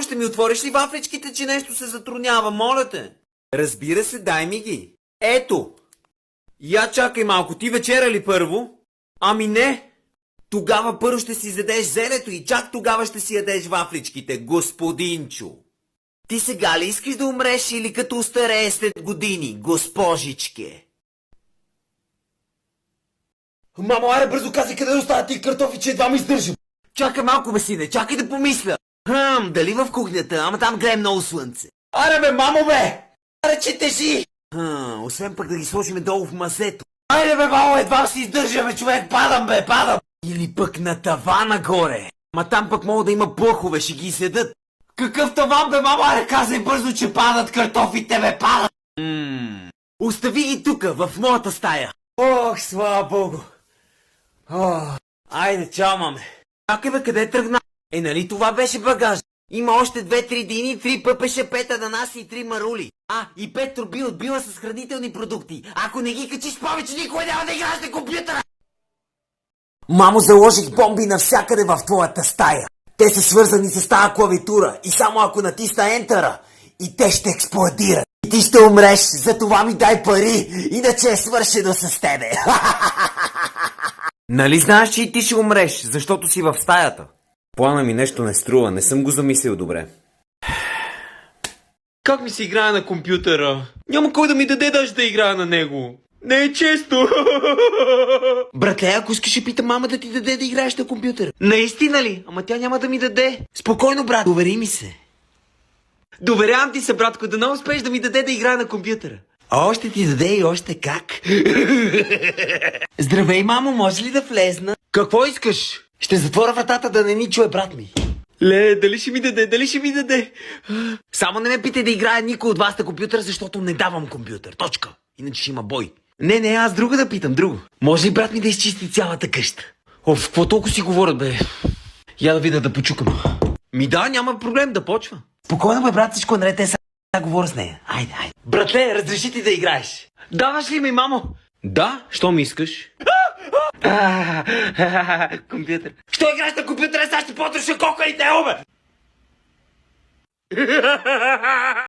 ще ми отвориш ли вафличките, че нещо се затруднява, моля те? Разбира се, дай ми ги. Ето. Я чакай малко, ти вечеря ли първо? Ами не. Тогава първо ще си изядеш зелето и чак тогава ще си ядеш вафличките, господинчо. Ти сега ли искаш да умреш или като остарее след години, госпожичке? Мамо, аре бързо казай къде оставят тия картофи, че едва ме издържам. Чакай малко, бе, сине, чакай да помисля. Дали в кухнята, ама там грее много слънце. Аре бе, мамо бе! Аре, че тежи! Освен пък да ги сложим долу в масето. Айде бе, мамо, едва си издържаме, човек, падам бе, падам! Или пък на тавана горе. Ма там пък мога да има плъхове, ще ги седат. Какъв таван бе, мамо, аре казай бързо, че падат картофите, бе, падат! Остави ги тука, в моята стая. Ох, слава богу! Айде, чао, маме. Чакай бе, къде тръгна? Нали това беше багаж? Има още 2-3 дини, 3 пъпеше, 5 ананаси и 3 марули. И 5 труби от била с хранителни продукти. Ако не ги качиш повече, никой няма да играеш на компютъра! Мамо, заложих бомби навсякъде в твоята стая. Те са свързани с тази клавиатура и само ако натисна ентера, и те ще експлодират. И ти ще умреш, затова ми дай пари, иначе е свършено с тебе. Нали знаеш, че и ти ще умреш, защото си в стаята? Плана ми нещо не струва, не съм го замислил добре. Как ми се играе на компютъра? Няма кой да ми даде даже да играя на него. Не е често. Братле, ако искаш, ще питам мама да ти даде да играеш на компютъра. Наистина ли? Ама тя няма да ми даде. Спокойно, брат, довери ми се. Доверявам ти се, братко, да не успееш да ми даде да играя на компютъра. Още ти даде и още как. Здравей, мамо, може ли да влезна? Какво искаш? Ще затворя вратата да не ни чуе брат ми. Дали ще ми даде, дали ще ми даде? Само не ме питай да играе никой от вас на компютър, защото не давам компютър. Точка. Иначе ще има бой. Не, аз друго да питам, друго. Може ли брат ми да изчисти цялата къща? Какво толкова си говорят, бе? Я да видя да почукам. Да, няма проблем, да почва. Спокойно бе, брат, всичко е наред, те сега говоря с нея. Айде. Братле, разреши ти да играеш. Даваш ли ми, мамо? Да, що ми искаш? Компютър. Що играеш на компютъра, сега ще потроша кокалите, бе!